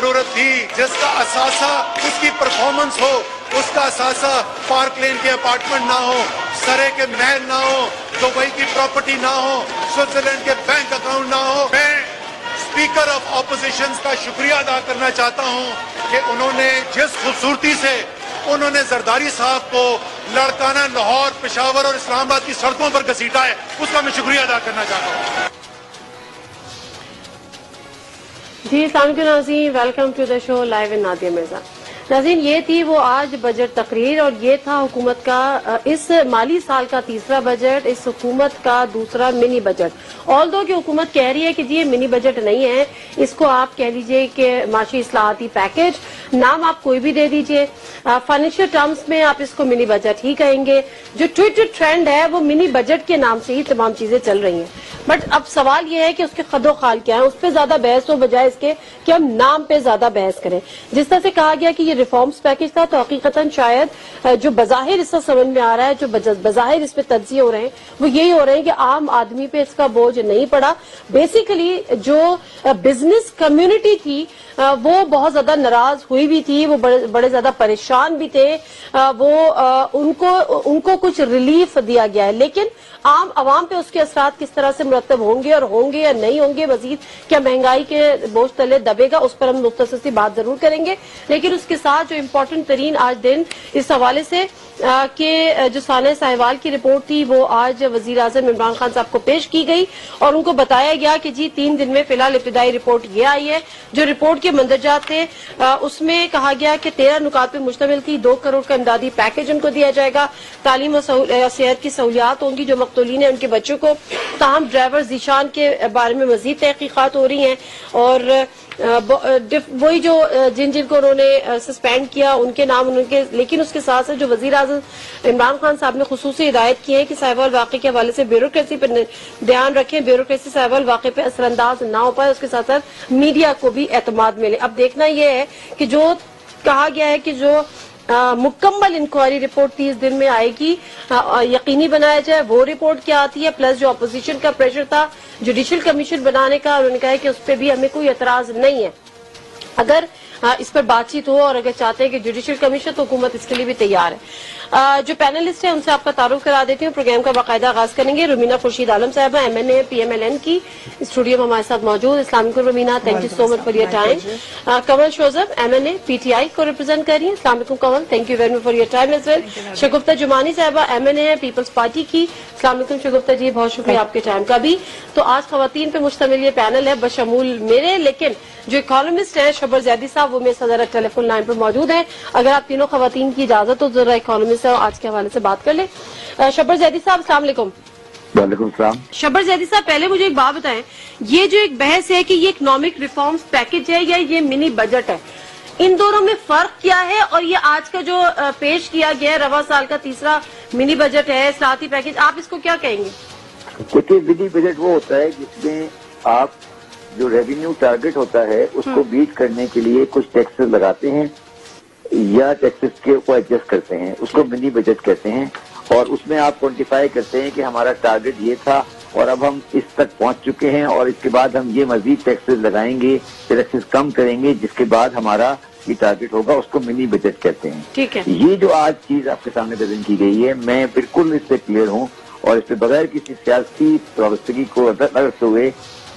ضرورت تھی جس کا اثاثہ اس کی پرفارمنس ہو، اس کا اثاثہ پارک لین کے اپارٹمنٹ نہ ہو، سرے کے محل نہ ہو، دبئی کی پراپرٹی نہ ہو، سوئٹزرلینڈ کے بینک اکاؤنٹ نہ ہو. میں اسپیکر آف اپوزیشن کا شکریہ ادا کرنا چاہتا ہوں کہ انہوں نے جس خوبصورتی سے انہوں نے زرداری صاحب کو لڑکانہ لاہور، پشاور اور اسلام آباد کی سڑکوں پر گھسیٹا ہے، اس کا میں شکریہ ادا کرنا چاہتا ہوں. جی السلام علیکم ناظرین، welcome to the show live in Nadia Mirza. ناظرین یہ تھی وہ آج بجٹ تقریر، اور یہ تھا حکومت کا اس مالی سال کا تیسرا بجٹ، اس حکومت کا دوسرا منی بجٹ. آلدو کہ حکومت کہہ رہی ہے کہ جی یہ منی بجٹ نہیں ہے، اس کو آپ کہہ لیجئے کہ معاشی اصلاحاتی پیکج، نام آپ کوئی بھی دے دیجئے، فائنینشیل ٹرمز میں آپ اس کو منی بجٹ ہی کہیں گے. جو ٹویٹر ٹرینڈ ہے وہ منی بجٹ کے نام سے ہی تمام چیزیں چل رہی ہیں. بٹ اب سوال یہ ہے کہ اس کے خد و خال کیا ہے، اس پہ زیادہ بحث ہو بجائے اس کے کہ ہم نام پہ زیادہ بحث کریں. جس طرح سے کہا گیا کہ یہ ریفارمز پیکج تھا، تو حقیقتاً شاید جو بظاہر اس سے سمجھ میں آ رہا ہے، جو بظاہر اس پہ تجزیے ہو رہے ہیں وہ یہی ہو رہے ہیں کہ عام آدمی پہ اس کا بوجھ نہیں پڑا. بیسیکلی جو بزنس کمیونٹی تھی وہ بہت زیادہ ناراض ہوئی بھی تھی، وہ بڑے زیادہ پریشان بھی تھے، وہ ان کو کچھ ریلیف دیا گیا ہے. لیکن عام عوام پہ اس کے اثرات کس طرح سے مرتب ہوں گے اور ہوں گے یا نہیں ہوں گے، مزید کیا مہنگائی کے بوجھ تلے دبے گا، اس پر ہم مختصر سی بات ضرور کریں گے. لیکن اس کے ساتھ جو امپورٹنٹ ترین آج دن اس حوالے سے کہ جو سانحہ ساہیوال کی رپورٹ تھی وہ آج وزیر اعظم عمران خان صاحب کو پیش کی گئی، اور ان کو بتایا گیا کہ جی 3 دن میں فی الحال ابتدائی رپورٹ یہ آئی ہے. جو رپورٹ کے مندرجات تھے اس میں کہا گیا کہ 13 نکات پہ مشتمل تھی. 2 کروڑ کا امدادی پیکج ان کو دیا جائے گا، تعلیم و صحت کی سہولیات ہوں گی جو مقتولین ہیں ان کے بچوں کو. تاہم ڈرائیور ذیشان کے بارے میں مزید تحقیقات ہو رہی ہیں، اور وہی جو جن کو انہوں نے سسپینڈ کیا ان کے نام لیکن اس کے ساتھ جو وزیر اعظم عمران خان صاحب نے خصوصی ہدایت کی ہے کہ ساہیوال واقعے کے حوالے سے بیوروکریسی پر دھیان رکھیں، بیوروکریسی ساہیوال واقعے پہ اثر انداز نہ ہو پائے، اس کے ساتھ ساتھ میڈیا کو بھی اعتماد ملے. اب دیکھنا یہ ہے کہ جو کہا گیا ہے کہ جو مکمل انکوائری رپورٹ 30 دن میں آئے گی، یقینی بنایا جائے وہ رپورٹ کیا آتی ہے. پلس جو اپوزیشن کا پریشر تھا جوڈیشل کمیشن بنانے کا، انہوں نے کہا ہے کہ اس پہ بھی ہمیں کوئی اعتراض نہیں ہے. اگر اس پر بات چیت ہو اور اگر چاہتے ہیں کہ جوڈیشل کمیشن، تو حکومت اس کے لیے بھی تیار ہے. جو پینلسٹ ہیں ان سے آپ کا تعارف کرا دیتی ہوں. پروگرام کا باقاعدہ آغاز کریں گے. رومینہ خورشید عالم صاحبہ MNA PMLN کی اسٹوڈیو میں ہمارے ساتھ موجود. السلام علیکم Romina, thank you so much for your time. Kanwal Shozab MNA PTI کو ریپرزینٹ کر رہی ہیں. السلام علیکم Kanwal, thank you very much for your time as well. Shagufta Jumani صاحبہ MNA ہے پیپلز پارٹی کی. السلام علیکم شگفتہ جی، بہت شکریہ آپ کے ٹائم کا بھی. تو آج خواتین پہ مشتمل یہ پینل ہے بشمول میرے، لیکن جو اکانومسٹ ہیں شبر زیدی صاحب وہ میرے ساتھ ٹیلی فون لائن پر موجود ہیں. اگر آپ تینوں خواتین کی اجازت ہو ذرا اکانومسٹ آج کے حوالے سے بات کر لیں. شبر زیدی صاحب السلام علیکم. وعلیکم السلام. شبر زیدی صاحب پہلے مجھے ایک بات بتائیں، یہ جو ایک بحث ہے کہ یہ اکنامک ریفارمز پیکج ہے یا یہ منی بجٹ ہے، ان دونوں میں فرق کیا ہے؟ اور یہ آج کا جو پیش کیا گیا ہے رواں سال کا تیسرا منی بجٹ ہے، اصلاحاتی پیکج، آپ اس کو کیا کہیں گے؟ دیکھیے منی بجٹ وہ ہوتا ہے جس میں آپ جو ریونیو ٹارگٹ ہوتا ہے اس کو بیٹ کرنے کے لیے کچھ ٹیکسز لگاتے ہیں یا ٹیکسز کے کو ایڈجسٹ کرتے ہیں، اس کو منی بجٹ کہتے ہیں. اور اس میں آپ کوانٹیفائی کرتے ہیں کہ ہمارا ٹارگٹ یہ تھا اور اب ہم اس تک پہنچ چکے ہیں، اور اس کے بعد ہم یہ مزید ٹیکسز لگائیں گے، ٹیکسز کم کریں گے، جس کے بعد ہمارا یہ ٹارگٹ ہوگا، اس کو منی بجٹ کہتے ہیں. ٹھیک ہے. یہ جو آج چیز آپ کے سامنے پریزنٹ کی گئی ہے میں بالکل اس سے کلیئر ہوں، اور اس پہ بغیر کسی سیاسی وابستگی کو رکھتے ہوئے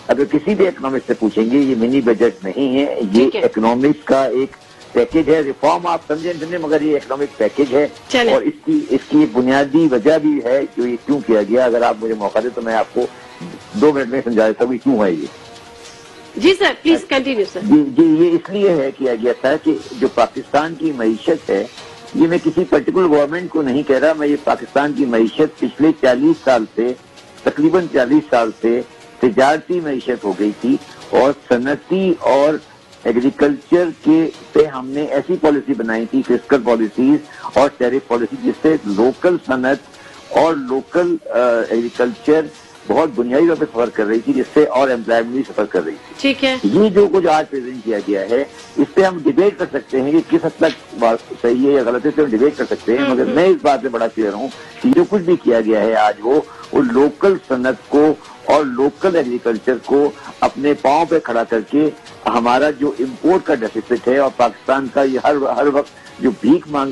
اگر کسی بھی اکنامکس سے پوچھیں گے یہ منی بجٹ نہیں ہے، یہ اکنامکس کا ایک پیکج ہے. ریفارم آپ سمجھیں مگر یہ اکنامک پیکج ہے، اور اس کی بنیادی وجہ بھی ہے جو یہ کیوں کیا گیا. اگر آپ مجھے موقع دیں تو میں آپ کو 2 منٹ میں سمجھا دیتا ہوں کہ کیوں ہے یہ. جی سر پلیز کنٹینیو سر. جی یہ اس لیے ہے کیا گیا تھا کہ جو پاکستان کی معیشت ہے، یہ میں کسی پرٹیکولر گورنمنٹ کو نہیں کہہ رہا، میں یہ پاکستان کی معیشت پچھلے 40 سال سے تقریباً 40 سال سے تجارتی معیشت ہو گئی تھی، اور صنعتی اور ایگریکلچر کے پہ ہم نے ایسی پالیسی بنائی تھی، فسکل پالیسیز اور ٹیرف پالیسی، جس سے لوکل صنعت اور لوکل ایگریکلچر بہت بنیادی طور پہ سفر کر رہی تھی، جس سے اور امپلائمنٹ بھی سفر کر رہی تھی. ٹھیک ہے. یہ جو کچھ آج پریزنٹ کیا گیا ہے اس پہ ہم ڈیبیٹ کر سکتے ہیں کہ کس حد تک بات صحیح ہے یا غلط ہے، اس پہ ہم ڈیبیٹ کر سکتے ہیں، مگر میں اس بات سے بڑا کلیئر ہوں کہ جو کچھ بھی کیا گیا ہے آج وہ لوکل صنعت کو اور لوکل ایگریکلچر کو اپنے پاؤں پہ کھڑا کر کے ہمارا جو امپورٹ کا ڈیفیسٹ ہے اور پاکستان کا یہ ہر وقت جو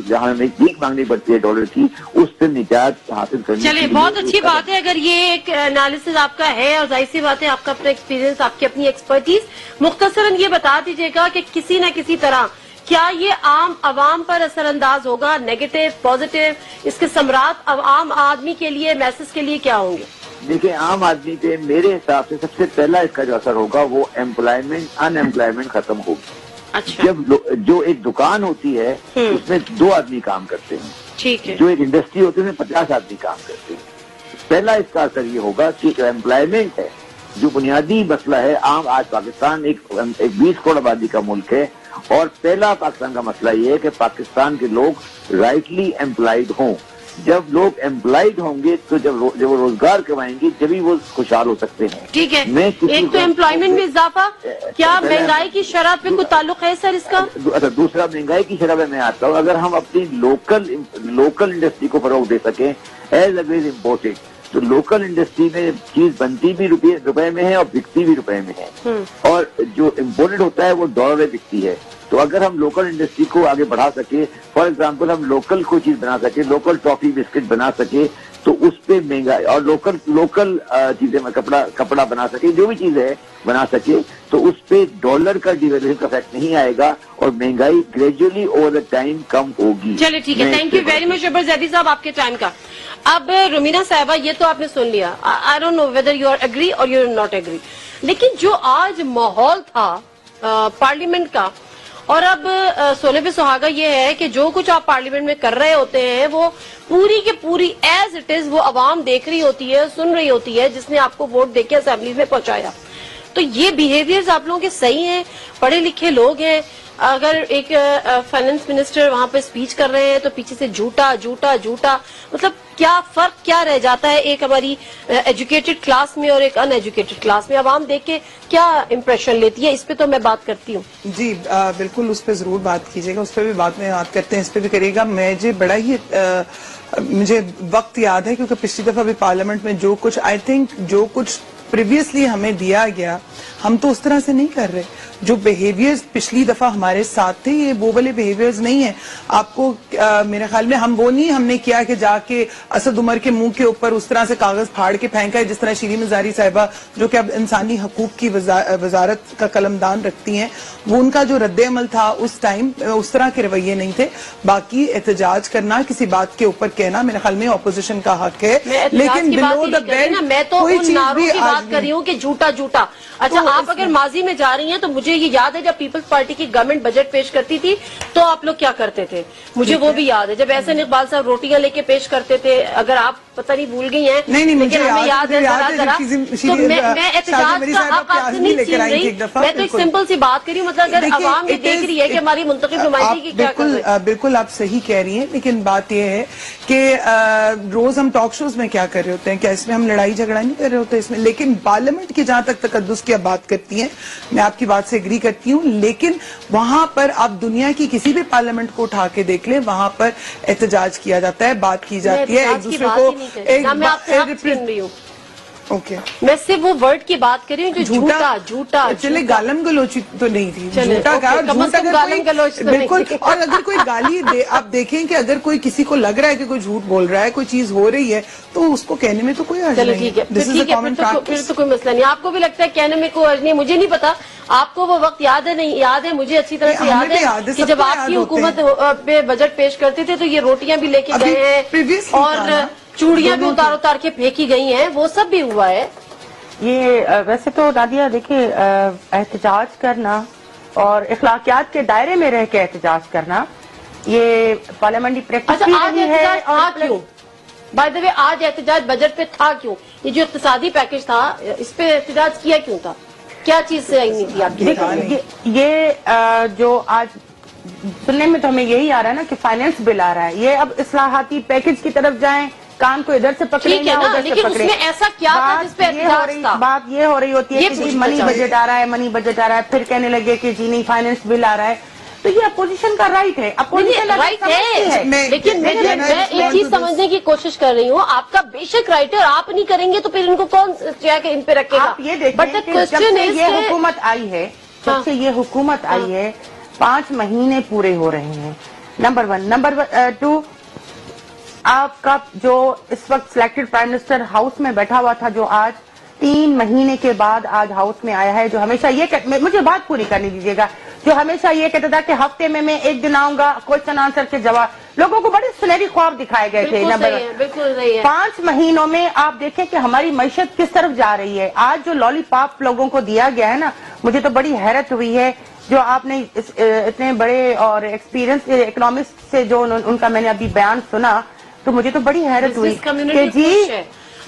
جہاں ہمیں بھیک مانگنی پڑتی ہے ڈالر کی، اس سے نجات حاصل کرنے کے لیے. چلیے بہت اچھی بات ہے اگر یہ ایک انالیسز آپ کا ہے، اور ظاہر سی بات ہے آپ کا اپنا ایکسپیرینس، آپ کی اپنی ایکسپرٹیز. مختصراً یہ بتا دیجیے گا کہ کسی نہ کسی طرح کیا یہ عام عوام پر اثر انداز ہوگا، نیگیٹو پازیٹیو، اس کے ثمرات عام آدمی کے لیے، میسز کے لیے کیا ہوں گے؟ دیکھیں، عام آدمی پہ میرے حساب سے سب سے پہلا اس کا جو اثر ہوگا وہ ان ایمپلائمنٹ ختم ہوگی. اچھا. جب جو ایک دکان ہوتی ہے اس میں 2 آدمی کام کرتے ہیں، ٹھیک ہے. جو ایک انڈسٹری ہوتی ہے اس میں 50 آدمی کام کرتے ہیں. پہلا اس کا اثر یہ ہوگا کہ جو ایمپلائمنٹ ہے، جو بنیادی مسئلہ ہے عام، آج پاکستان ایک 20 کروڑ آبادی کا ملک ہے، اور پہلا پاکستان کا مسئلہ یہ ہے کہ پاکستان کے لوگ رائٹلی امپلائڈ ہوں. جب لوگ امپلائڈ ہوں گے تو جب وہ روزگار کمائیں گے جبھی وہ خوشحال ہو سکتے ہیں. ٹھیک ہے. ایک تو امپلائمنٹ میں اضافہ، کیا مہنگائی کی شرح پہ کوئی تعلق ہے سر اس کا؟ اچھا، دوسرا مہنگائی کی شرح پہ میں آتا ہوں. اگر ہم اپنی لوکل انڈسٹری کو فروغ دے سکیں ایز اگینسٹ امپورٹڈ، تو لوکل انڈسٹری میں چیز بنتی بھی روپے میں ہے اور بکتی بھی روپے میں ہے، اور جو امپورٹڈ ہوتا ہے وہ ڈالر میں بکتی ہے. تو اگر ہم لوکل انڈسٹری کو آگے بڑھا سکے، فار ایگزامپل ہم لوکل کوئی چیز بنا سکے، لوکل ٹافی بسکٹ بنا سکے، تو اس پہ مہنگائی، اور لوکل چیزیں کپڑا بنا سکے، جو بھی چیز ہے بنا سکے، تو اس پہ ڈالر کا ڈیویلیویشن کا افیکٹ نہیں آئے گا اور مہنگائی گریجولی اوور دا ٹائم کم ہوگی. چلے ٹھیک ہے. تھینک یو ویری مچ جبر زیدی صاحب آپ کے ٹائم کا. اب رومینہ صاحبہ، یہ تو آپ نے سن لیا، I don't know whether you are agree or you are not agree, لیکن جو آج ماحول تھا پارلیمنٹ کا، اور اب سولے پہ سہاگا یہ ہے کہ جو کچھ آپ پارلیمنٹ میں کر رہے ہوتے ہیں وہ پوری کے پوری ایز اٹ از وہ عوام دیکھ رہی ہوتی ہے، سن رہی ہوتی ہے، جس نے آپ کو ووٹ دے کے اسمبلیز میں پہنچایا. تو یہ بیہیویئرز آپ لوگوں کے صحیح ہیں؟ پڑھے لکھے لوگ ہیں، اگر ایک فائنانس منسٹر وہاں پہ سپیچ کر رہے ہیں تو پیچھے سے جھوٹا جھوٹا جھوٹا، مطلب کیا فرق کیا رہ جاتا ہے ایک ہماری ایجوکیٹڈ کلاس میں اور ایک ان ایجوکیٹڈ کلاس میں؟ عوام دیکھ کے کیا امپریشن لیتی ہے؟ اس پہ تو میں بات کرتی ہوں. جی بالکل، اس پہ ضرور بات کیجیے گا، اس پہ بھی بات میں بات کرتے ہیں، اس پہ بھی کریے گا. مجھے وقت یاد ہے کیونکہ پچھلی دفعہ بھی پارلیمنٹ میں جو کچھ پریویسلی ہمیں دیا گیا، ہم تو اس طرح سے نہیں کر رہے. جو بیہیویئرز پچھلی دفعہ ہمارے ساتھ تھے یہ وہ والے بیہیویئرز نہیں ہیں. آپ کو میرے خیال میں ہم نے کیا کہ جا کے اسد عمر کے منہ کے اوپر اس طرح سے کاغذ پھاڑ کے پھینکا ہے جس طرح شیریں مزاری صاحبہ جو کہ اب انسانی حقوق کی وزارت کا قلمدان رکھتی ہیں، وہ ان کا جو رد عمل تھا اس ٹائم اس طرح کے رویے نہیں تھے. باقی احتجاج کرنا، کسی بات کے اوپر کہنا میرے خیال میں اپوزیشن کا حق ہے، لیکن بلو دا بیلٹ میں تو ان نعروں کی بات کر رہی ہوں کہ جھوٹا جھوٹا. اچھا، آپ اگر ماضی میں جا رہی ہیں تو مجھے یہ یاد ہے جب پیپلز پارٹی کی گورنمنٹ بجٹ پیش کرتی تھی تو آپ لوگ کیا کرتے تھے، مجھے وہ بھی یاد ہے. جب احسن اقبال صاحب روٹیاں لے کے پیش کرتے تھے، اگر آپ پتہ نہیں بھول گئی ہیں لیکن ہمیں یاد ہے ذرا. تو میں احتجاج کا حق آپ سے نہیں چھین رہی، میں تو ایک سمپل سی بات کر رہی ہوں، مطلب اگر عوام یہ دیکھ رہی ہے کہ ہماری منتخب نمائندگی کی کیا کر رہے ہیں. بالکل آپ صحیح کہہ رہی ہیں، لیکن بات یہ ہے کہ روز ہم ٹاک شوز میں کیا کر رہے ہوتے ہیں، کیا اس میں ہم لڑائی جھگڑا نہیں کر رہے ہوتے اس میں؟ لیکن پارلیمنٹ کی جہاں تک تقدس کی آپ بات کرتی ہیں، میں آپ کی بات سے ایگری کرتی ہوں، لیکن وہاں پر آپ دنیا کی کسی بھی پارلیمنٹ کو اٹھا کے دیکھ لیں، وہاں پر احتجاج کیا جاتا ہے، بات کی جاتی ہے، ایک دوسرے کو میں صرف وہ ورڈ کی بات کر رہی ہوں جو جھوٹا جھوٹا. چلے گالم گلوچی تو نہیں تھی، جھوٹا بالکل. اور اگر کوئی گالی آپ دیکھیں کہ اگر کوئی کسی کو لگ رہا ہے کہ کوئی جھوٹ بول رہا ہے، کوئی چیز ہو رہی ہے تو اس کو کہنے میں تو کوئی حرج نہیں ہے. پھر تو کوئی مسئلہ نہیں. آپ کو بھی لگتا ہے کہنے میں کوئی حرج نہیں؟ مجھے نہیں پتا آپ کو وہ وقت یاد ہے نہیں یاد ہے، مجھے اچھی طرح سے یاد ہے کہ جب آپ کی حکومت پہ بجٹ پیش کرتے تھے تو یہ روٹیاں بھی لے کے گئے ہیں اور چوڑیاں بھی اتار کے پھینکی گئی ہیں، وہ سب بھی ہوا ہے. یہ ویسے تو نادیہ دیکھیں، احتجاج کرنا اور اخلاقیات کے دائرے میں رہ کے احتجاج کرنا یہ پارلیمنٹری پریکٹس بھی نہیں ہے. کیوں بائی دا وے آج احتجاج بجٹ پہ تھا کیوں؟ یہ جو اقتصادی پیکج تھا اس پہ احتجاج کیا کیوں تھا؟ کیا چیز سے آئی نہیں تھی آپ کی؟ یہ جو آج سننے میں تو ہمیں یہی آ رہا ہے نا کہ فائنینس بل آ رہا ہے، یہ اب اصلاحاتی پیکج کی طرف جائیں، کام کو ادھر سے پکڑیں یا ادھر سے پکڑیں. لیکن اس میں ایسا کیا تھا جس پہ احتجاج تھا؟ بات یہ ہو رہی ہوتی ہے کہ منی بجٹ آ رہا ہے، منی بجٹ آ رہا ہے، پھر کہنے لگے کہ جی نہیں فائنینس بل آ رہا ہے. تو یہ اپوزیشن کا رائٹ ہے، اپوزیشن رائٹ ہے، لیکن میں ایک چیز سمجھنے کی کوشش کر رہی ہوں، آپ کا بے شک رائٹ ہے، آپ نہیں کریں گے تو پھر ان کو کون کیا کہ ان پہ رکھے گا؟ آپ یہ دیکھیں کہ جب سے یہ حکومت آئی ہے، جب سے یہ حکومت آئی ہے 5 مہینے پورے ہو رہے ہیں، نمبر 1۔ نمبر 2، آپ کا جو اس وقت سلیکٹڈ پرائم منسٹر ہاؤس میں بیٹھا ہوا تھا، جو آج 3 مہینے کے بعد آج ہاؤس میں آیا ہے، جو ہمیشہ یہ مجھے بات پوری کرنے دیجیے گا، جو ہمیشہ یہ کہتا تھا کہ ہفتے میں 1 دن آؤں گا، کوشچن آنسر کے جواب، لوگوں کو بڑے سنہری خواب دکھائے گئے تھے۔ بالکل صحیح ہے۔ 5 مہینوں میں آپ دیکھیں کہ ہماری معیشت کس طرف جا رہی ہے۔ آج جو لالی پاپ لوگوں کو دیا گیا ہے نا، مجھے تو بڑی حیرت ہوئی ہے، جو آپ نے اتنے بڑے اور ایکسپیرینس اکنامسٹ سے جو ان کا میں نے ابھی بیان سنا، تو مجھے تو بڑی حیرت ہوئی کہ جی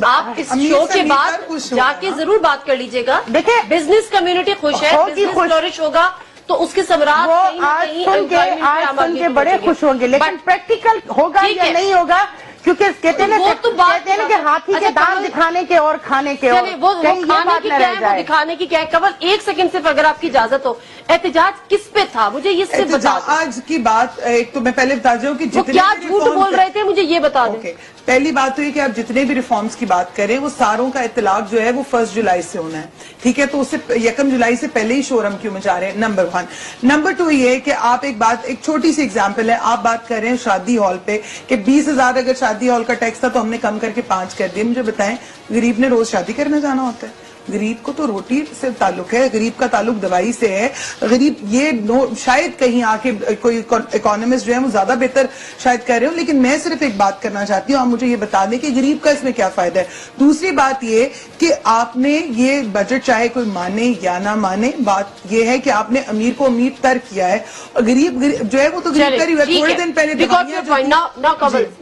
آپ اس شو کے بعد جا کے ضرور بات کر لیجئے گا۔ دیکھیں بزنس کمیونٹی خوش ہے، بزنس فلورش ہوگا تو اس کے ثمرات آج سن کے بڑے خوش ہوں گے، لیکن پریکٹیکل ہوگا یا نہیں ہوگا، کیونکہ کہتے ہیں کہ ہاتھی کے دانت دکھانے کے اور کھانے کے اور وہ کھانے کی کیا ہے، وہ دکھانے کی کیا ہے۔ کمل 1 سیکنڈ صرف اگر آپ کی اجازت ہو، احتجاج کس پہ تھا مجھے یہ صرف بتا دیں۔ آج کی بات ایک تو میں پہلے بتا دوں کہ وہ کیا جھوٹ بول رہے تھے مجھے یہ بتا دیں۔ پہلی بات تو یہ کہ آپ جتنے بھی ریفارمز کی بات کریں وہ ساروں کا اطلاق جو ہے وہ 1 جولائی سے ہونا ہے، ٹھیک ہے؟ تو اسے 1 جولائی سے پہلے ہی شور ہم کیوں مچا رہے ہیں، نمبر 1۔ نمبر 2 یہ کہ آپ ایک چھوٹی سی ایگزامپل ہے، آپ بات کر رہے ہیں شادی ہال پہ کہ 20,000 اگر شادی ہال کا ٹیکس تھا تو ہم نے کم کر کے 5 کر دیا۔ مجھے بتائیں غریب نے روز شادی کرنے جانا ہوتا ہے؟ غریب کو تو روٹی سے تعلق ہے، غریب کا تعلق دوائی سے ہے۔ غریب یہ شاید کہیں آ کے کوئی اکانومسٹ جو ہے وہ زیادہ بہتر شاید کہہ رہے ہوں، لیکن میں صرف ایک بات کرنا چاہتی ہوں، آپ مجھے یہ بتا دیں کہ غریب کا اس میں کیا فائدہ ہے۔ دوسری بات یہ کہ آپ نے یہ بجٹ چاہے کوئی مانے یا نہ مانے، بات یہ ہے کہ آپ نے امیر کو امیر تر کیا ہے، اور غریب جو ہے وہ تو غریب کر ہی ہوا۔ تھوڑے دن پہلے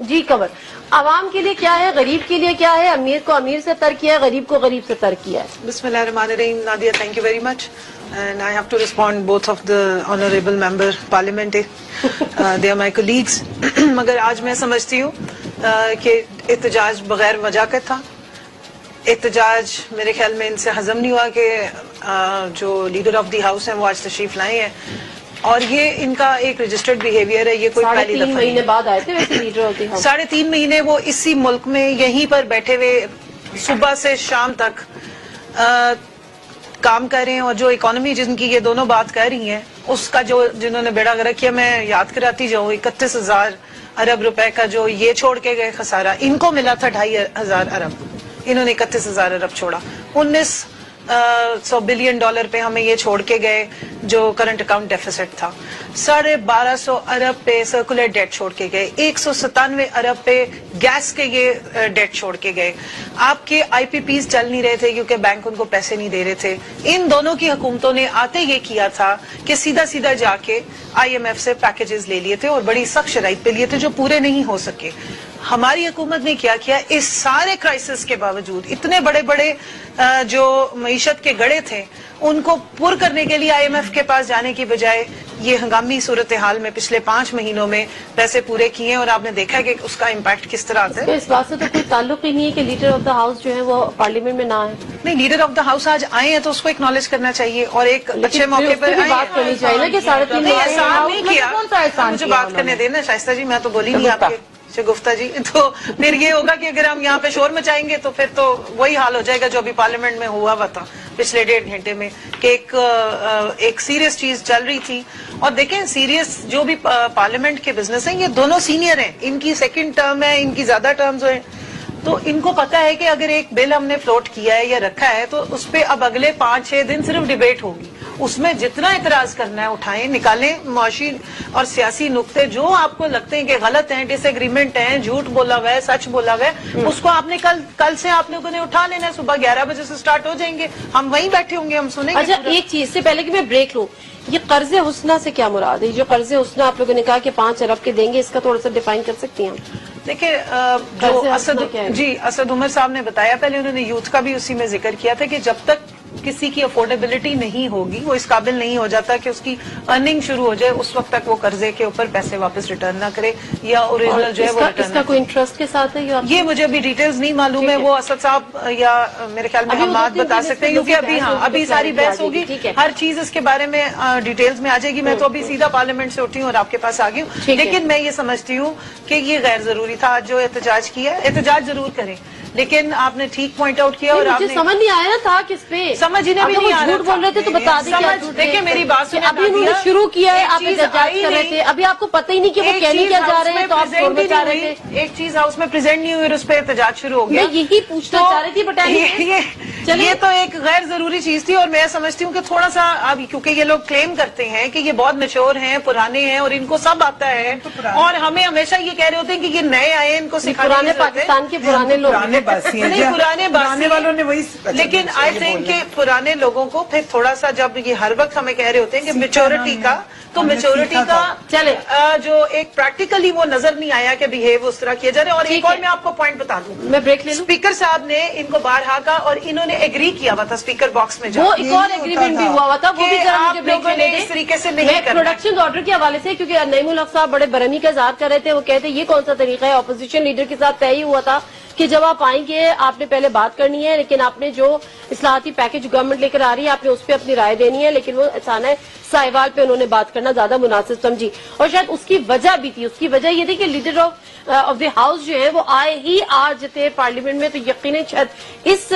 جی کور عوام کے لیے کیا ہے، غریب کے لیے کیا ہے، امیر کو امیر سے تر کیا ہے، غریب کو غریب سے تر کیا ہے۔ بسم اللہ الرحمن الرحیم۔ Nadia, thank you very much and I have to respond both of the honorable member parliament, they are my colleagues۔ مگر آج میں سمجھتی ہوں کہ احتجاج بغیر وجہ کا تھا۔ احتجاج میرے خیال میں ان سے ہضم نہیں ہوا کہ جو لیڈر آف دی ہاؤس ہیں وہ آج تشریف لائے ہیں، اور یہ ان کا ایک رجسٹرڈ بیہیویئر ہے۔ یہ کوئی پہلی دفعہ 3.5 مہینے بعد آئے تھے ویسے لیڈر آف دی ہاؤس۔ 3.5 مہینے وہ اسی ملک میں یہیں پر بیٹھے ہوئے صبح سے شام تک کام کر رہے ہیں، اور جو اکانومی جن کی یہ دونوں بات کر رہی ہیں اس کا جو جنہوں نے بیڑا غرق کیا، میں یاد کراتی جاؤں، 31,000 ارب روپے کا جو یہ چھوڑ کے گئے خسارہ، ان کو ملا تھا 2,500 ارب، انہوں نے 31,000 ارب چھوڑا۔ 1,900 بلین ڈالر پہ ہمیں یہ چھوڑ کے گئے جو کرنٹ اکاؤنٹ ڈیفیسٹ تھا۔ 1,250 ارب پہ سرکولر ڈیٹ چھوڑ کے گئے، 197 ارب پہ گیس کے یہ ڈیٹ چھوڑ کے گئے۔ آپ کے آئی پی پیز چل نہیں رہے تھے کیونکہ بینک ان کو پیسے نہیں دے رہے تھے۔ ان دونوں کی حکومتوں نے آتے یہ کیا تھا کہ سیدھا جا کے IMF سے پیکیجز لے لیے تھے اور بڑی سخت شرائط پہ لیے تھے جو پورے نہیں ہو سکے۔ ہماری حکومت نے کیا کیا، اس سارے کرائسس کے باوجود اتنے بڑے بڑے جو معیشت کے گڑھے تھے ان کو پر کرنے کے لیے IMF کے پاس جانے کی بجائے یہ ہنگامی صورتحال میں پچھلے 5 مہینوں میں پیسے پورے کیے ہیں، اور آپ نے دیکھا کہ اس کا امپیکٹ کس طرح آتا ہے۔ اس بات سے تو کوئی تعلق ہی نہیں ہے کہ لیڈر آف دا ہاؤس جو ہے وہ پارلیمنٹ میں نہ آئے۔ نہیں، لیڈر آف دا ہاؤس آج آئے ہیں تو اس کو اکنالج کرنا چاہیے، اور ایک اچھے موقع پر بات کرنی چاہیے نا کہ 3.5 نہیں، احسان نہیں کیا۔ مجھے بات کرنے دینا شائستہ جی، میں تو بولی نہیں آپ کے شگفتہ جی، تو پھر یہ ہوگا کہ اگر ہم یہاں پہ شور مچائیں گے تو پھر تو وہی حال ہو جائے گا جو ابھی پارلیمنٹ میں ہوا تھا پچھلے 1.5 گھنٹے میں، کہ ایک سیریس چیز چل رہی تھی۔ اور دیکھیں سیریس جو بھی پارلیمنٹ کے بزنس ہیں، یہ دونوں سینئر ہیں، ان کی 2nd ٹرم ہے، ان کی زیادہ ٹرمز ہیں، تو ان کو پتا ہے کہ اگر ایک بل ہم نے فلوٹ کیا ہے یا رکھا ہے تو اس پہ اب اگلے 5-6 دن صرف ڈیبیٹ ہوگی، اس میں جتنا اعتراض کرنا ہے اٹھائیں، نکالیں معاشی اور سیاسی نقطے جو آپ کو لگتے ہیں کہ غلط ہیں، ڈس ایگریمنٹ ہیں، جھوٹ بولا ہوا ہے، سچ بولا ہوا ہے، اس کو آپ نے کل سے آپ لوگوں نے اٹھا لینا ہے۔ صبح 11 بجے سے سٹارٹ ہو جائیں گے، ہم وہیں بیٹھے ہوں گے، ہم سنیں گے۔ اچھا، ایک چیز سے پہلے کہ میں بریک لوں، یہ قرض حسنہ سے کیا مراد ہے؟ جو قرض حسنہ آپ لوگوں نے کہا کہ 5 ارب کے دیں گے، اس کا تھوڑا سا ڈیفائن کر سکتی ہیں؟ دیکھیں، جو اسد عمر صاحب نے بتایا، پہلے انہوں نے یوتھ کا بھی اسی میں ذکر کیا تھا کہ جب تک کسی کی افورڈیبلٹی نہیں ہوگی، وہ اس قابل نہیں ہو جاتا کہ اس کی ارننگ شروع ہو جائے، اس وقت تک وہ قرضے کے اوپر پیسے واپس ریٹرن نہ کرے یا اوریجنل جو ہے وہ ریٹرن. اس کا کوئی انٹرسٹ کے ساتھ ہے یہ مجھے ابھی ڈیٹیلز نہیں معلوم ہے، وہ اسد صاحب یا میرے خیال میں حماد بتا سکتے ہیں، کیونکہ ابھی ساری بحث ہوگی، ہر چیز اس کے بارے میں ڈیٹیلز میں آ جائے گی. میں تو ابھی سیدھا پارلیمنٹ سے اٹھی ہوں اور آپ کے پاس آ گئی ہوں. لیکن میں یہ سمجھتی ہوں کہ یہ غیر ضروری تھا جو احتجاج کیا ہے. احتجاج ضرور کریں، لیکن آپ نے ٹھیک پوائنٹ آؤٹ کیا اور آپ نے سمجھ نہیں آیا نا تھا کس پہ، سمجھ انہیں بھی نہیں آ رہا. جھوٹ بول رہے تھے تو بتا دیں. دیکھیں میری بات سنیں، ابھی انہوں نے شروع کیا ہے، آپ احتجاج کر رہے تھے، ابھی آپ کو پتہ ہی نہیں کہ وہ کہنے کیا جا رہے ہیں تو آپ شور مچا رہے تھے. ایک چیز ہاؤس میں پریزنٹ نہیں ہوئی اور اس پہ احتجاج شروع ہو گیا. میں یہی پوچھنا چاہ رہی تھی بٹائیے. یہ تو ایک غیر ضروری چیز تھی اور میں سمجھتی ہوں کہ تھوڑا سا اب کیونکہ یہ لوگ کلیم کرتے ہیں کہ یہ بہت میچور ہیں، پرانے ہیں اور ان کو سب آتا ہے، اور ہمیں ہمیشہ یہ کہہ رہے ہوتے ہیں کہ یہ نئے آئے ہیں، ان کو پرانے پاکستان کے پرانے لوگ پرانے باسی والوں نے وہی. لیکن آئی تھنک کہ پرانے لوگوں کو پھر تھوڑا سا جب یہ ہر وقت ہمیں کہہ رہے ہوتے ہیں کہ میچورٹی کا، تو میچورٹی کا چلے جو ایک پریکٹیکلی وہ نظر نہیں آیا کہ بیہیو اس طرح کیا جا رہا ہے. اور ایک اور میں آپ کو پوائنٹ بتا دوں، میں بریک لے لوں. اسپیکر صاحب نے ان کو بارہا کا اور انہوں نے ایگری کیا ہوا تھا اسپیکر باکس میں، وہ ایک اور ایگریمنٹ بھی ہوا ہوا تھا، وہ بھی ذرا مجھے بریک لے اس طریقے سے نہیں کرنا. پروڈکشن آرڈر کے حوالے سے کیونکہ نعیم الحق صاحب بڑے برہمی کا اظہار کر رہے تھے، وہ کہتے یہ کون سا طریقہ ہے. اپوزیشن لیڈر کے ساتھ طے ہوا تھا کہ جب آپ آئیں گے آپ نے پہلے بات کرنی ہے، لیکن آپ نے جو اصلاحاتی پیکج گورنمنٹ لے کر آ رہی ہے آپ نے اس پہ اپنی رائے دینی ہے. لیکن وہ اچانک سائیوال پہ انہوں نے بات کرنا زیادہ مناسب سمجھی، اور شاید اس کی وجہ بھی تھی. اس کی وجہ یہ تھی کہ لیڈر آف دی ہاؤس جو ہے وہ آئے ہی آج تھے پارلیمنٹ میں، تو یقیناً شاید اس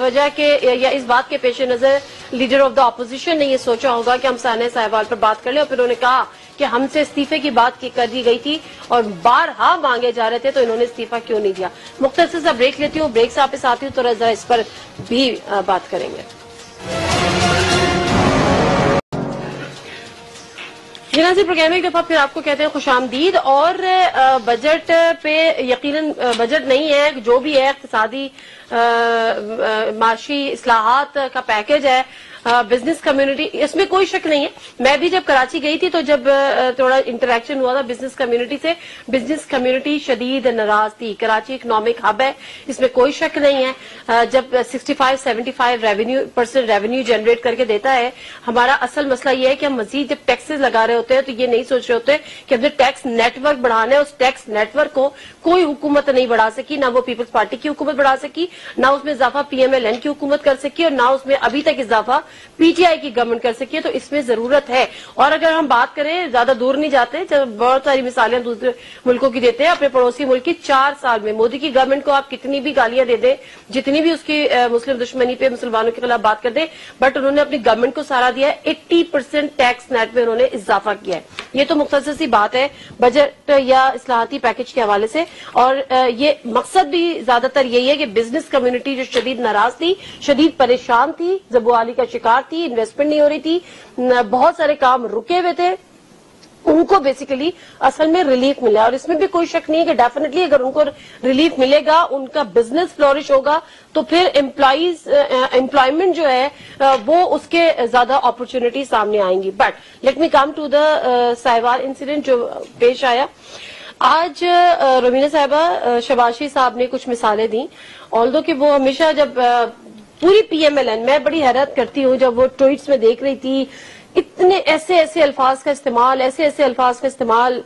وجہ کے یا اس بات کے پیش نظر لیڈر آف دا اپوزیشن نے یہ سوچا ہوگا کہ ہم سانحہ سائیوال پر بات کر لیں. اور پھر انہوں نے کہا کہ ہم سے استعفے کی بات کر دی گئی تھی اور بارہا مانگے جا رہے تھے، تو انہوں نے استعفیٰ کیوں نہیں دیا. مختصر سا بریک لیتی ہوں، بریک سے آپ اس آتی ہوں تو ذرا اس پر بھی بات کریں گے. جی ناظرین، پروگرام ایک دفعہ پھر آپ کو کہتے ہیں خوش آمدید. اور بجٹ پہ یقیناً بجٹ نہیں ہے، جو بھی ہے اقتصادی معاشی اصلاحات کا پیکج ہے، بزنس کمیونٹی، اس میں کوئی شک نہیں ہے. میں بھی جب کراچی گئی تھی تو جب تھوڑا انٹریکشن ہوا تھا بزنس کمیونٹی سے، بزنس کمیونٹی شدید ناراض تھی. کراچی اکنامک ہب ہے، اس میں کوئی شک نہیں ہے. جب 65-75% ریونیو جنریٹ کر کے دیتا ہے، ہمارا اصل مسئلہ یہ ہے کہ ہم مزید جب ٹیکسز لگا رہے ہوتے ہیں تو یہ نہیں سوچ رہے ہوتے کہ ہم نے ٹیکس نیٹ ورک بڑھانا ہے. اس ٹیکس نیٹ ورک کو کوئی حکومت نہیں بڑھا سکی، نہ وہ پیپلز پارٹی کی حکومت بڑھا سکی، نہ اس میں اضافہ PMLN کی حکومت کر سکی، اور نہ اس میں ابھی تک اضافہ PTI کی گورنمنٹ کر سکی ہے. تو اس میں ضرورت ہے. اور اگر ہم بات کریں، زیادہ دور نہیں جاتے، جب بہت ساری مثالیں دوسرے ملکوں کی دیتے ہیں، اپنے پڑوسی ملک کی 4 سال میں مودی کی گورنمنٹ کو آپ کتنی بھی گالیاں دے دیں، جتنی بھی اس کی مسلم دشمنی پہ مسلمانوں کے خلاف بات کر دیں، بٹ انہوں نے اپنی گورنمنٹ کو سہارا دیا ہے. 80% ٹیکس نیٹ میں انہوں نے اضافہ کیا ہے. یہ تو مختصر سی بات ہے بجٹ یا اصلاحاتی پیکج کے حوالے سے. اور یہ مقصد بھی زیادہ تر یہی ہے کہ بزنس کمیونٹی جو شدید ناراض تھی، شدید پریشان تھی، زبوالی کا شکار تھی، انویسٹمنٹ نہیں ہو رہی تھی، بہت سارے کام رکے ہوئے تھے، ان کو بیسیکلی اصل میں ریلیف ملا. اور اس میں بھی کوئی شک نہیں ہے کہ ڈیفینیٹلی اگر ان کو ریلیف ملے گا، ان کا بزنس فلورش ہوگا، تو پھر امپلائمنٹ جو ہے وہ اس کے زیادہ اپرچونٹی سامنے آئیں گی. But let me come to the Sahiwal incident جو پیش آیا آج. رومینہ صاحبہ، شباشی صاحب نے کچھ مثالیں دیں، آلدو کہ وہ ہمیشہ جب پوری PMLN، میں بڑی حیرت کرتی ہوں جب وہ ٹویٹس میں دیکھ رہی تھی، اتنے ایسے الفاظ کا استعمال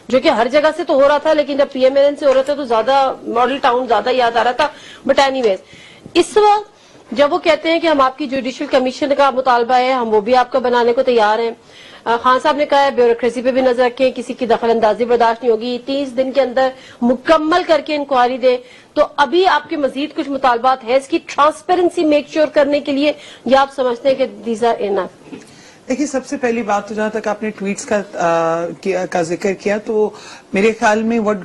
جو کہ ہر جگہ سے تو ہو رہا تھا، لیکن جب PMLN سے ہو رہا تھا تو زیادہ ماڈل ٹاؤن زیادہ یاد آ رہا تھا. بٹ اینی ویز، اس وقت جب وہ کہتے ہیں کہ ہم آپ کی جوڈیشل کمیشن کا مطالبہ ہے، ہم وہ بھی آپ کا بنانے کو تیار ہیں. خان صاحب نے کہا ہے بیوروکریسی پہ بھی نظر رکھیں، کسی کی دخل اندازی برداشت نہیں ہوگی، 30 دن کے اندر مکمل کر کے انکوائری دیں. تو ابھی آپ کے مزید کچھ مطالبات ہے اس کی ٹرانسپیرنسی میک شیور کرنے کے لیے، یا آپ سمجھتے ہیں کہ دیز آر انف؟ دیکھیے، سب سے پہلی بات تو جہاں تک آپ نے ٹویٹس کا ذکر کیا، تو میرے خیال میں what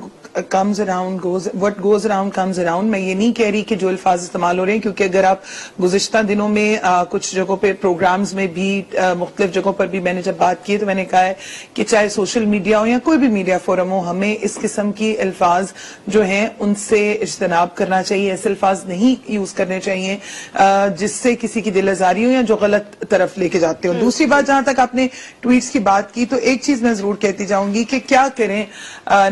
goes around comes around. میں یہ نہیں کہہ رہی کہ جو الفاظ استعمال ہو رہے ہیں، کیونکہ اگر آپ گزشتہ دنوں میں کچھ جگہوں پہ پروگرامز میں بھی مختلف جگہوں پر بھی میں نے جب بات کی تو میں نے کہا ہے کہ چاہے سوشل میڈیا ہو یا کوئی بھی میڈیا فورم ہو، ہمیں اس قسم کی الفاظ جو ہیں ان سے اجتناب کرنا چاہیے. ایسے الفاظ نہیں یوز کرنے چاہیے جس سے کسی کی دل آزاری ہو یا جو غلط طرف لے کے جاتے ہو. دوسری بات، جہاں تک آپ نے ٹویٹس کی بات کی، تو ایک چیز میں ضرور کہتی جاؤں گی کہ کیا کریں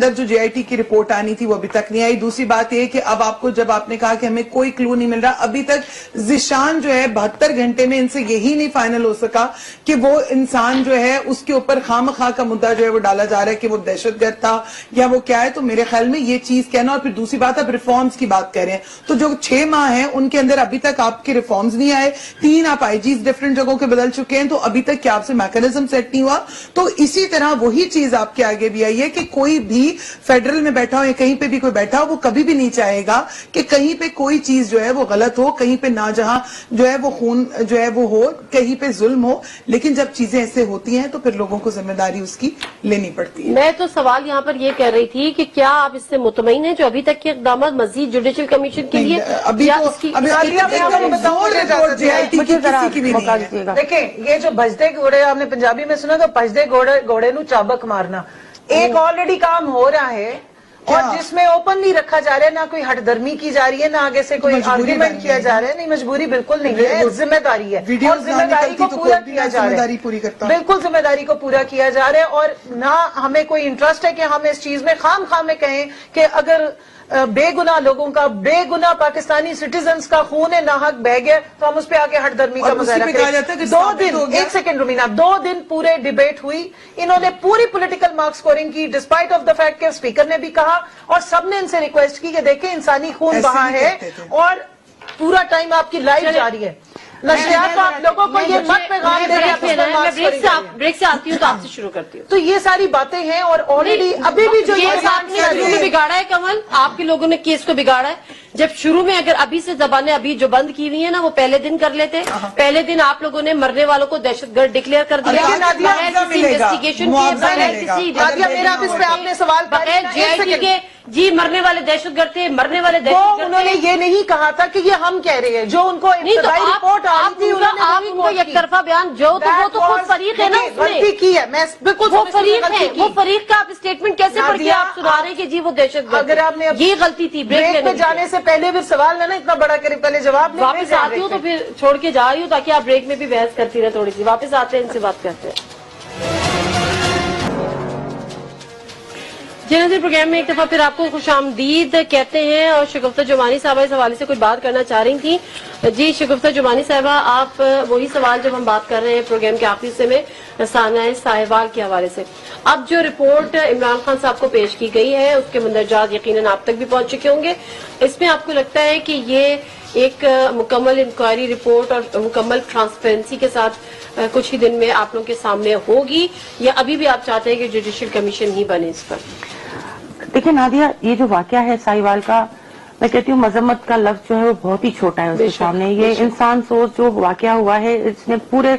اندر جو JIT کی رپورٹ آنی تھی وہ ابھی تک نہیں آئی. دوسری بات یہ کہ اب آپ کو جب آپ نے کہا کہ ہمیں کوئی کلو نہیں مل رہا, ابھی تک ذیشان جو ہے 72 گھنٹے میں ان سے یہی نہیں فائنل ہو سکا کہ وہ انسان جو ہے اس کے اوپر خام خواہ کا مدعا جو ہے وہ ڈالا جا رہا ہے کہ وہ دہشت گرد تھا یا وہ کیا ہے. تو میرے خیال میں یہ چیز کہنا, اور پھر دوسری بات آپ ریفارمز کی بات کر رہے ہیں, تو جو 6 ماہ ہیں ان کے اندر ابھی تک آپ کے ریفارمز نہیں آئے, 3 آپ IGs ڈفرنٹ جگہوں کے بدل چکے ہیں, تو ابھی تک کیا آپ سے میکانزم سیٹ نہیں ہوا. تو اسی طرح وہی چیز آپ کے آگے بھی آئی ہے کہ کوئی بھی فیڈرل میں بیٹھا ہو یا کہیں پہ بھی کوئی بیٹھا ہو, وہ کبھی بھی نہیں چاہے گا کہ کہیں پہ کوئی چیز جو ہے وہ غلط ہو, کہیں پہ نہ جہاں جو ہے وہ خون جو ہے وہ ہو, کہیں پہ ظلم ہو. لیکن جب چیزیں ایسے ہوتی ہیں تو پھر لوگوں کو ذمہ داری اس کی لینی پڑتی ہے. میں تو سوال یہاں پر یہ کہہ رہی تھی کہ کیا آپ اس سے مطمئن ہیں جو ابھی تک کے اقدامات مزید جوڈیشل کمیشن کے لیے دیکھیں, یہ جو بجدے گھوڑے آپ نے پنجابی میں سنا, تو بجدے گھوڑے نو چابک مارنا ایک آلریڈی کام ہو رہا ہے, اور جس میں اوپن نہیں رکھا جا رہا ہے, نہ کوئی ہٹ درمی کی جا رہی ہے, نہ آگے سے کوئی آرگیومنٹ کیا جا رہا ہے. نہیں, مجبوری بالکل نہیں ہے, ذمہ داری ہے, اور ذمہ داری کو پورا کیا جا رہا ہے. بالکل ذمہ داری کو پورا کیا جا رہا ہے, اور نہ ہمیں کوئی انٹرسٹ ہے کہ ہم اس چیز میں خام خواہ میں کہیں کہ اگر بے گناہ لوگوں کا, بے گناہ پاکستانی سٹیزنز کا خون ناحق بہ گیا تو ہم اس پہ آگے ہٹ درمی کا مظاہرہ کریں. 2 دن, 1 سیکنڈ رومینا, 2 دن پورے ڈیبیٹ ہوئی, انہوں نے پوری پولیٹیکل مارک سکورنگ کی, ڈسپائٹ آف دا فیکٹ کہ اسپیکر نے بھی کہا اور سب نے ان سے ریکویسٹ کی کہ دیکھیں انسانی خون بہا ہے, اور پورا ٹائم آپ کی لائف جاری ہے. نشریات کو آپ لوگوں کو یہ مت پیغام دے رہے ہیں. بریک سے آتی ہوں تو آپ سے شروع کرتی ہوں. تو یہ ساری باتیں ہیں, اور آلریڈی ابھی بھی جو یہ آپ نے شروع میں بگاڑا ہے کمل, آپ کے لوگوں نے کیس کو بگاڑا ہے. جب شروع میں اگر ابھی سے زبانیں ابھی جو بند کی ہوئی ہیں نا, وہ پہلے دن کر لیتے. پہلے دن آپ لوگوں نے مرنے والوں کو دہشت گرد ڈکلیئر کر دیا, انویسٹیگیشن میرا اس پہ آپ نے سوال JIT کے, جی مرنے والے دہشت گرد تھے, مرنے والے دہشت گرد. انہوں نے یہ نہیں کہا تھا کہ یہ ہم کہہ رہے ہیں, جو ان کو ابتدائی رپورٹ آپ ان کا یک طرفہ بیان جو, تو وہ تو خود فریق ہے نا, غلطی کی ہے. میں بالکل وہ فریق ہے, وہ فریق کا آپ اسٹیٹمنٹ کیسے پڑھ کے آپ سنا رہے ہیں کہ جی وہ دہشت گرد. اگر آپ نے یہ غلطی تھی, بریک پہ جانے سے پہلے بھی سوال نہ اتنا بڑا کرے, پہلے جواب نہیں. واپس آتی ہوں تو پھر چھوڑ کے جا رہی ہوں تاکہ آپ بریک میں بھی بحث کرتی رہے تھوڑی سی. واپس آتے ہیں, ان سے بات کرتے ہیں. جی ناظرین, پروگرام میں ایک دفعہ پھر آپ کو خوش آمدید کہتے ہیں, اور شگفتہ جمانی صاحبہ اس حوالے سے کچھ بات کرنا چاہ رہی تھی. جی شگفتہ جمانی صاحبہ, آپ وہی سوال جب ہم بات کر رہے ہیں پروگرام کے آخری حصے میں ثانیہ ساہیوال کے حوالے سے, اب جو رپورٹ عمران خان صاحب کو پیش کی گئی ہے اس کے مندرجات یقیناً آپ تک بھی پہنچ چکے ہوں گے. اس میں آپ کو لگتا ہے کہ یہ ایک مکمل انکوائری رپورٹ اور مکمل ٹرانسپیرنسی کے ساتھ کچھ ہی دن میں آپ لوگوں کے سامنے ہوگی, یا ابھی بھی آپ چاہتے ہیں کہ جوڈیشل کمیشن ہی بنے اس پر؟ دیکھیں نادیہ, یہ جو واقعہ ہے ساہیوال کا, میں کہتی ہوں مذمت کا لفظ جو ہے وہ بہت ہی چھوٹا ہے اس کے سامنے. یہ انسان سوچ جو واقعہ ہوا ہے, اس نے پورے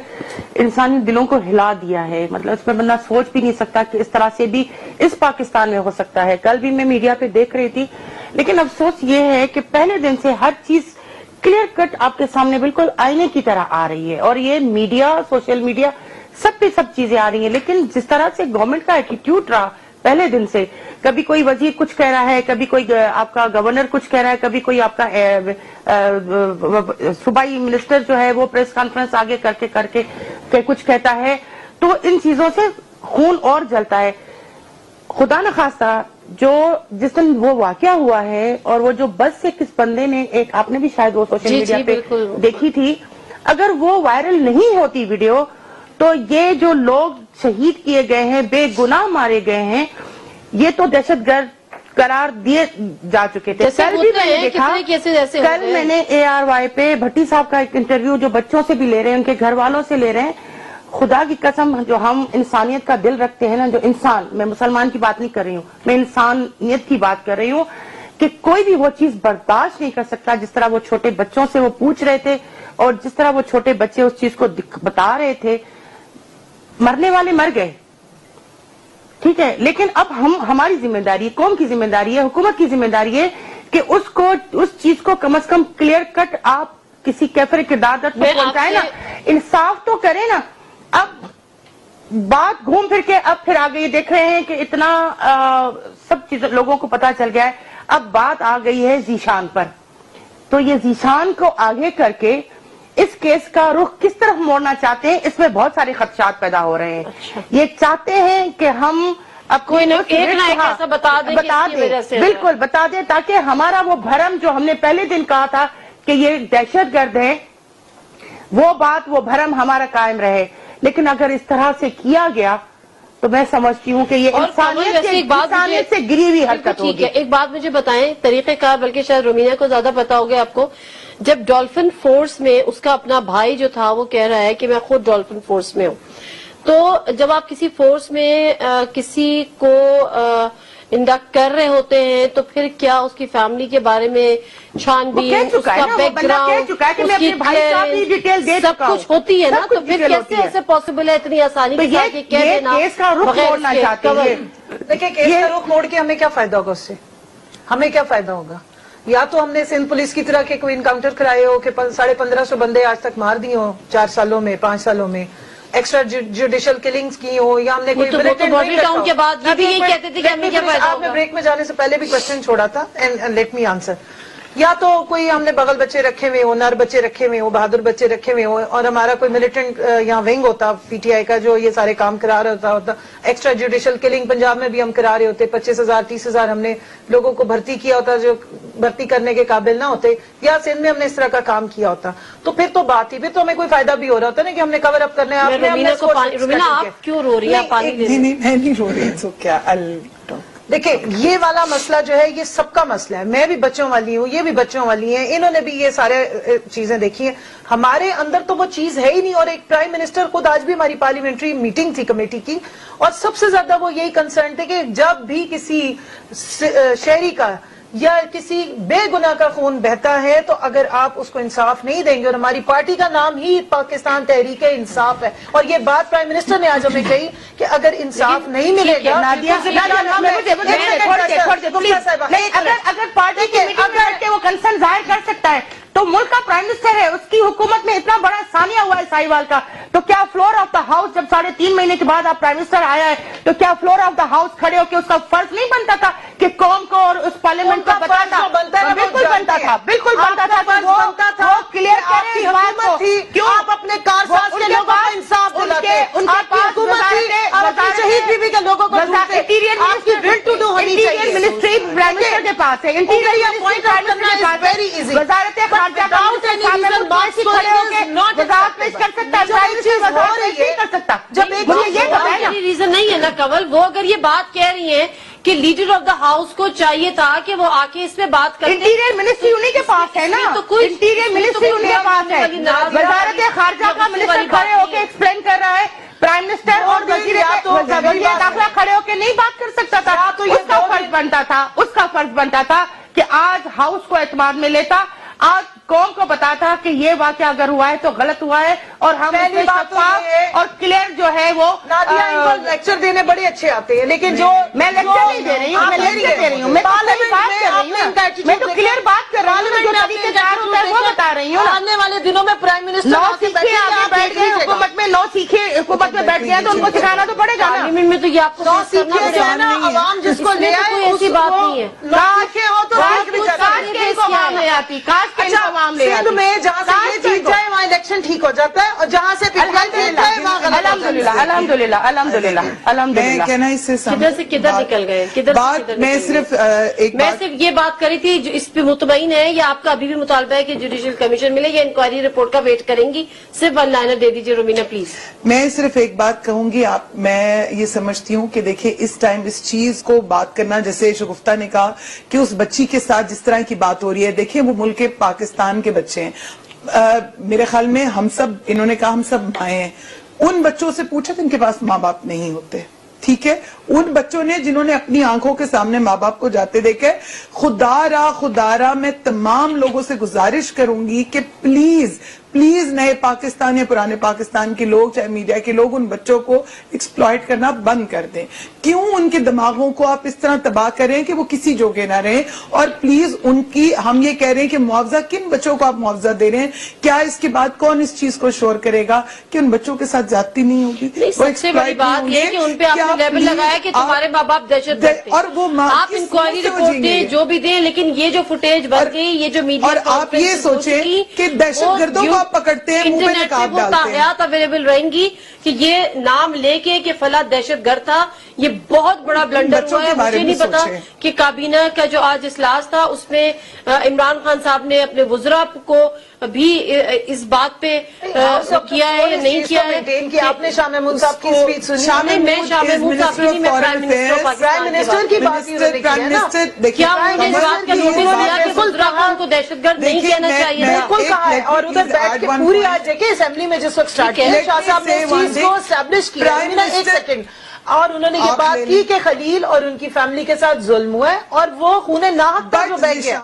انسانی دلوں کو ہلا دیا ہے. مطلب اس میں بندہ سوچ بھی نہیں سکتا کہ اس طرح سے بھی اس پاکستان میں ہو سکتا ہے. کل بھی میں میڈیا پہ دیکھ رہی تھی, لیکن افسوس یہ ہے کہ پہلے دن سے ہر چیز کلیئر کٹ آپ کے سامنے بالکل آئینے کی طرح آ رہی ہے, اور یہ میڈیا, سوشل میڈیا, سب پہ سب چیزیں آ رہی ہیں. لیکن جس طرح سے گورنمنٹ کا ایٹیٹیوڈ رہا پہلے دن سے, کبھی کوئی وزیر کچھ کہہ رہا ہے, کبھی کوئی آپ کا گورنر کچھ کہہ رہا ہے, کبھی کوئی آپ کا صوبائی منسٹر جو ہے وہ پریس کانفرنس آگے کر کے کچھ کہتا ہے, تو ان چیزوں سے خون اور جلتا ہے. خدا نخواستہ جو جس دن وہ واقعہ ہوا ہے, اور وہ جو بس سے کس بندے نے, ایک آپ نے بھی شاید وہ سوشل میڈیا پہ دیکھی تھی, اگر وہ وائرل نہیں ہوتی ویڈیو, تو یہ جو لوگ شہید کیے گئے ہیں, بے گناہ مارے گئے ہیں, یہ تو دہشت گرد قرار دیے جا چکے تھے. کل بھی میں نے دیکھا, کل میں نے ARY پہ بھٹی صاحب کا ایک انٹرویو جو بچوں سے بھی لے رہے ہیں, ان کے گھر والوں سے لے رہے ہیں. خدا کی قسم, جو ہم انسانیت کا دل رکھتے ہیں نا, جو انسان, میں مسلمان کی بات نہیں کر رہی ہوں, میں انسانیت کی بات کر رہی ہوں, کہ کوئی بھی وہ چیز برداشت نہیں کر سکتا جس طرح وہ چھوٹے بچوں سے وہ پوچھ رہے تھے, اور جس طرح وہ چھوٹے بچے اس چیز کو بتا رہے تھے. مرنے والے مر گئے, ٹھیک ہے, لیکن اب ہماری ذمہ داری, قوم کی ذمہ داری ہے, حکومت کی ذمہ داری ہے کہ اس چیز کو کم از کم کلیئر کٹ آپ کسی کیفر کردار تک پہنچائے نا, انصاف تو کریں نا. اب بات گھوم پھر کے اب پھر آگے دیکھ رہے ہیں کہ اتنا سب چیز لوگوں کو پتا چل گیا ہے, اب بات آ گئی ہے ذیشان پر. تو یہ ذیشان کو آگے کر کے اس کیس کا رخ کس طرف موڑنا چاہتے ہیں, اس میں بہت سارے خدشات پیدا ہو رہے ہیں. یہ چاہتے ہیں کہ ہم اب کوئی ایک نہ ایک ایسا بتا دیں بتا دیں، بالکل بتا دیں، تاکہ ہمارا وہ بھرم جو ہم نے پہلے دن کہا تھا کہ یہ دہشت گرد ہے، وہ بات وہ بھرم ہمارا قائم رہے. لیکن اگر اس طرح سے کیا گیا تو میں سمجھتی ہوں کہ یہ انسانیت سے گری ہوئی حرکت ہوگی. ایک بات مجھے بتائیں طریقہ کار، بلکہ شاید رومینہ کو زیادہ پتا ہوگا آپ کو. جب ڈولفن فورس میں اس کا اپنا بھائی جو تھا وہ کہہ رہا ہے کہ میں خود ڈولفن فورس میں ہوں، تو جب آپ کسی فورس میں کسی کو انڈکٹ کر رہے ہوتے ہیں تو پھر کیا اس کی فیملی کے بارے میں چھان بین، اس کا بیک گراؤنڈ، اس کی کلیئرنس سب کچھ ہوتی ہے نا، تو پھر کیسے ایسے پاسبل ہے اتنی آسانی کے ساتھ یہ کہہ دینا بغیر؟ دیکھیں کیس کا رخ موڑ کے ہمیں کیا فائدہ ہوگا اس سے؟ ہمیں کیا فائدہ ہوگا؟ یا تو ہم نے سندھ پولیس کی طرح کے کوئی انکاؤنٹر کرائے ہو کہ 1550 بندے آج تک مار دیے ہوں 4 سالوں میں 5 سالوں میں، ایکسٹرا جوڈیشل کلنگز کی ہو، یا ہم نے کوئی بارڈر ٹاؤن کے بعد یہ بھی یہی کہتے تھے کہ ہمیں کیا فائدہ ہوگا؟ آپ نے بریک میں جانے سے پہلے بھی کوشچن چھوڑا تھا، اینڈ لیٹ می آنسر. یا تو کوئی ہم نے بغل بچے رکھے ہوئے ہو، نر بچے رکھے ہوئے ہو، بہادر بچے رکھے ہوئے ہو، اور ہمارا کوئی ملیٹنٹ یہاں ونگ ہوتا پی ٹی آئی کا جو یہ سارے کام کرا رہا ہوتا. ایکسٹرا جوڈیشل کلنگ پنجاب میں بھی ہم کرا رہے ہوتے، 25,000 30,000 ہم نے لوگوں کو بھرتی کیا ہوتا جو بھرتی کرنے کے قابل نہ ہوتے، یا سندھ میں ہم نے اس طرح کا کام کیا ہوتا. تو پھر تو بات ہی، پھر تو ہمیں کوئی فائدہ بھی ہو رہا ہوتا نا کہ ہم نے کور اپ کرنے. رومینہ آپ کیوں رو رہی ہیں؟ نہیں میں نہیں رو رہی. سو کیا دیکھیں یہ والا مسئلہ جو ہے یہ سب کا مسئلہ ہے. میں بھی بچوں والی ہوں، یہ بھی بچوں والی ہیں، انہوں نے بھی یہ سارے چیزیں دیکھی ہیں. ہمارے اندر تو وہ چیز ہے ہی نہیں. اور ایک پرائم منسٹر خود آج بھی ہماری پارلیمنٹری میٹنگ تھی کمیٹی کی، اور سب سے زیادہ وہ یہی کنسرن تھے کہ جب بھی کسی شہری کا یا کسی بے گناہ کا خون بہتا ہے تو اگر آپ اس کو انصاف نہیں دیں گے، اور ہماری پارٹی کا نام ہی پاکستان تحریک انصاف ہے، اور یہ بات پرائم منسٹر نے آج ہمیں کہی کہ اگر انصاف نہیں ملے گا، اگر پارٹی کے وہ کنسرن ظاہر کر سکتا ہے تو ملک کا پرائم منسٹر ہے، اس کی حکومت میں اتنا بڑا ثانیہ ہوا ہے ساہیوال کا، تو کیا فلور آف دا ہاؤس جب 3.5 مہینے کے بعد آپ پرائم منسٹر آیا ہے تو کیا فلور آف دا ہاؤس کھڑے ہو کے اس کا فرض نہیں بنتا تھا کہ قوم کو اور اس پارلیمنٹ کو بتانا؟ بالکل بنتا تھا، بالکل بنتا تھا. وہ کلیئر کریں اس بات کو، کیوں آپ اپنے کارساز کے لوگوں کو انصاف دلاتے؟ ان کے پاس شہید بیوی کے لوگوں کو انٹیریئر منسٹری پرائم منسٹر کے پاس ہے، انٹیریئر منسٹری پرائم منسٹر کے پاس ہے، وزارت خارجہ کا وزارت پیش کر سکتا ہے. جب ایک ریزن نہیں ہے نا کنول، وہ اگر یہ بات کہہ رہی ہیں کہ لیڈر آف دا ہاؤس کو چاہیے تھا کہ وہ آ کے اس پہ بات کریں. انٹیریئر منسٹری انہی کے پاس ہے نا، انٹیریئر منسٹری انہی کے پاس ہے. وزارت خارجہ کا منسٹر کھڑے ہو کے ایکسپلین کر رہا ہے، پرائم منسٹر اور وزیر داخلہ کھڑے ہو کے نہیں بات کر سکتا تھا. اس کا فرض بنتا تھا کہ آج ہاؤس کو اعتماد میں لیتا، آج قوم کو بتاتا کہ یہ واقعہ اگر ہوا ہے تو غلط ہوا ہے، اور ہم شفاف اور کلیئر جو ہے وہ. لیکچر دینے بڑے اچھے آتے ہیں، لیکن جو میں لیکچر نہیں دے رہی ہوں، میں لیکچر دے رہی ہوں، میں تو کلیئر بات کر رہی ہوں، جو طریقے کار ہوتا ہے وہ بتا رہی ہوں. آنے والے دنوں میں پرائم منسٹر نو سیکھے آگے بیٹھ گئے حکومت میں، نو سیکھے حکومت میں بیٹھ گئے تو ان کو سکھانا تو پڑے گا نا. میں تو یہ آپ کو عوام جس کو لے آئے کوئی ایسی بات نہیں ہے. سندھ میں جہاں سے یہ جیت جائے وہاں الیکشن ٹھیک ہو جاتا ہے، اور جہاں سے میں کہنا اس سے کدھر نکل گئے بات، میں صرف یہ بات کری تھی جو اس پہ مطمئن ہے، یا آپ کا ابھی بھی مطالبہ ہے کہ جوڈیشل کمیشن ملے، یا انکوائری رپورٹ کا ویٹ کریں گی؟ صرف ون لائنر دے دیجیے رومینہ پلیز. میں صرف ایک بات کہوں گی، میں یہ سمجھتی ہوں کہ دیکھیں اس ٹائم اس چیز کو بات کرنا، جیسے شگفتہ نے کہا کہ اس بچی کے ساتھ جس طرح کی بات ہو رہی ہے، دیکھیں وہ ملک پاکستان کے بچے ہیں. میرے خیال میں ہم سب، انہوں نے کہا ہم سب مائیں ہیں، ان بچوں سے پوچھا تو ان کے پاس ماں باپ نہیں ہوتے. ٹھیک ہے، ان بچوں نے جنہوں نے اپنی آنکھوں کے سامنے ماں باپ کو جاتے دیکھے، خدا را میں تمام لوگوں سے گزارش کروں گی کہ پلیز نئے پاکستان یا پرانے پاکستان کے لوگ، چاہے میڈیا کے لوگ، ان بچوں کو ایکسپلائٹ کرنا بند کر دیں. کیوں ان کے دماغوں کو آپ اس طرح تباہ کر رہے ہیں کہ وہ کسی جوگے نہ رہیں؟ اور پلیز ان کی، ہم یہ کہہ رہے ہیں کہ معاوضہ، کن بچوں کو آپ معاوضہ دے رہے ہیں؟ کیا اس کے بعد کون اس چیز کو شور کرے گا کہ ان بچوں کے ساتھ زیادتی نہیں ہوگی؟ سب سے بڑی بات یہ کہ ان پہ آپ نے لیبل لگایا کہ تمہارے ماں باپ دہشت گرد ہیں، اور وہ آپ انکوائری رپورٹ دیں، جو بھی دیں، لیکن یہ جو فوٹیج بن گئی، یہ جو میڈیا، اور آپ یہ سوچیں کہ دہشت گردوں کو آپ پکڑتے ہیں منہ پہ انٹرنیٹ پہ نقاب وہ ڈالتے ہیں. تاحیات اویلیبل رہیں گی کہ یہ نام لے کے کہ فلاں دہشت گرد تھا. یہ بہت بڑا بلنڈر بچوں ہوا ہے. کے بارے مجھے میں نہیں پتا سوچیں. کہ کابینہ کا جو آج اجلاس تھا اس میں عمران خان صاحب نے اپنے وزراء کو بھی اس بات پہ کیا ہے یا نہیں کیا ہے. آپ نے شاہ محمود صاحب کی اسپیچ سنی؟ میں شاہ محمود صاحب کی نہیں، میں پرائم منسٹر پرائم منسٹر کی بات ہی انہوں نے کی ہے نا. کیا انہوں نے اس بات کا نوٹس لیا کہ وزراء کو ان کو دہشت گرد نہیں کہنا چاہیے؟ بالکل کہا ہے. اور ادھر بیٹھ کے پوری آج دیکھیں اسمبلی میں جس وقت اسٹارٹ کیا شاہ صاحب نے اس چیز کو اسٹیبلش کیا. ایک سیکنڈ. اور انہوں نے یہ بات کی کہ خلیل اور ان کی فیملی کے ساتھ ظلم ہوا ہے اور وہ خون ناحق پر جو بہ گیا.